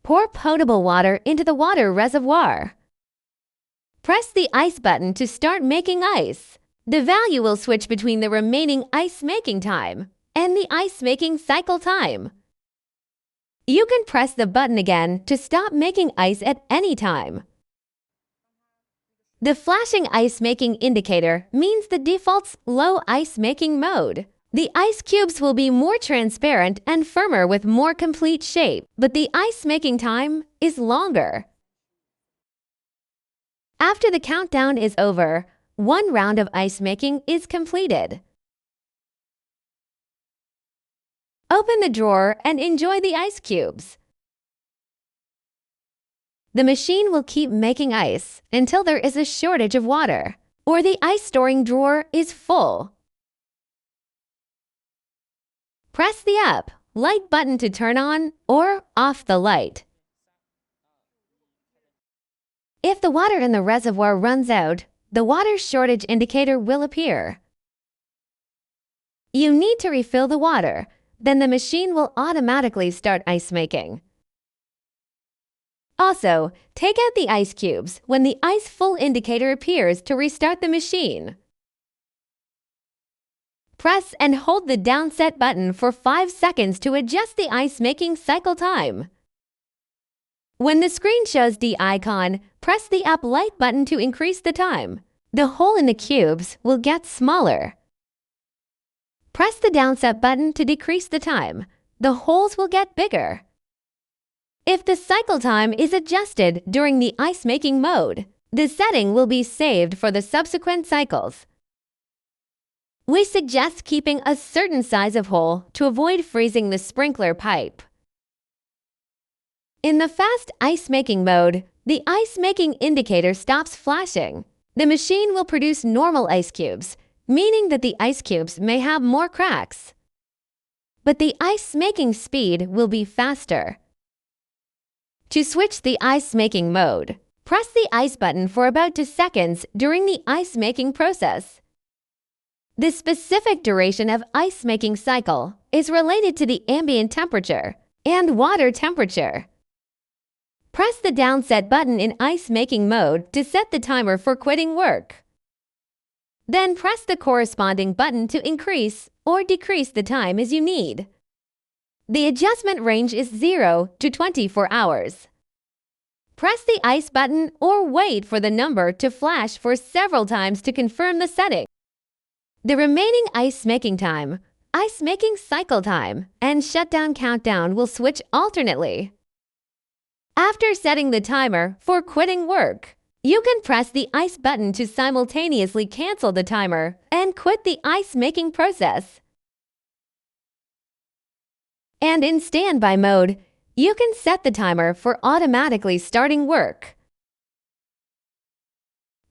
Pour potable water into the water reservoir. Press the ice button to start making ice. The value will switch between the remaining ice making time and the ice making cycle time. You can press the button again to stop making ice at any time. The flashing ice making indicator means the default's low ice making mode. The ice cubes will be more transparent and firmer with more complete shape, but the ice making time is longer. After the countdown is over, one round of ice making is completed. Open the drawer and enjoy the ice cubes. The machine will keep making ice until there is a shortage of water or the ice storing drawer is full. Press the up, light button to turn on or off the light. If the water in the reservoir runs out, the water shortage indicator will appear. You need to refill the water, then the machine will automatically start ice making. Also, take out the ice cubes when the ice full indicator appears to restart the machine. Press and hold the down set button for 5 seconds to adjust the ice making cycle time. When the screen shows the icon, press the up light button to increase the time. The hole in the cubes will get smaller. Press the down set button to decrease the time. The holes will get bigger. If the cycle time is adjusted during the ice making mode, the setting will be saved for the subsequent cycles. We suggest keeping a certain size of hole to avoid freezing the sprinkler pipe. In the fast ice making mode, the ice making indicator stops flashing. The machine will produce normal ice cubes, meaning that the ice cubes may have more cracks. But the ice making speed will be faster. To switch the ice making mode, press the ice button for about 2 seconds during the ice making process. The specific duration of ice making cycle is related to the ambient temperature and water temperature. Press the down set button in ice making mode to set the timer for quitting work. Then press the corresponding button to increase or decrease the time as you need. The adjustment range is 0 to 24 hours. Press the ice button or wait for the number to flash for several times to confirm the setting. The remaining ice making time, ice making cycle time, and shutdown countdown will switch alternately. After setting the timer for quitting work, you can press the ice button to simultaneously cancel the timer and quit the ice making process. And in standby mode, you can set the timer for automatically starting work.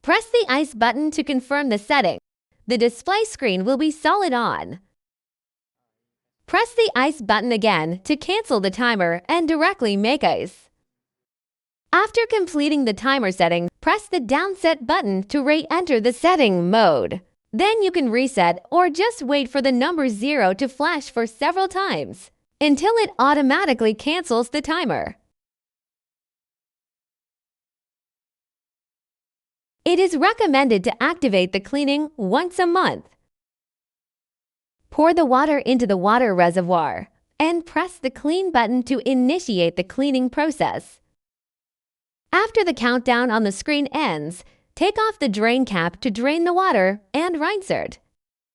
Press the ice button to confirm the setting. The display screen will be solid on. Press the ice button again to cancel the timer and directly make ice. After completing the timer setting, press the downset button to re-enter the setting mode. Then you can reset or just wait for the number 0 to flash for several times until it automatically cancels the timer. It is recommended to activate the cleaning once a month. Pour the water into the water reservoir and press the clean button to initiate the cleaning process. After the countdown on the screen ends, take off the drain cap to drain the water and rinse it.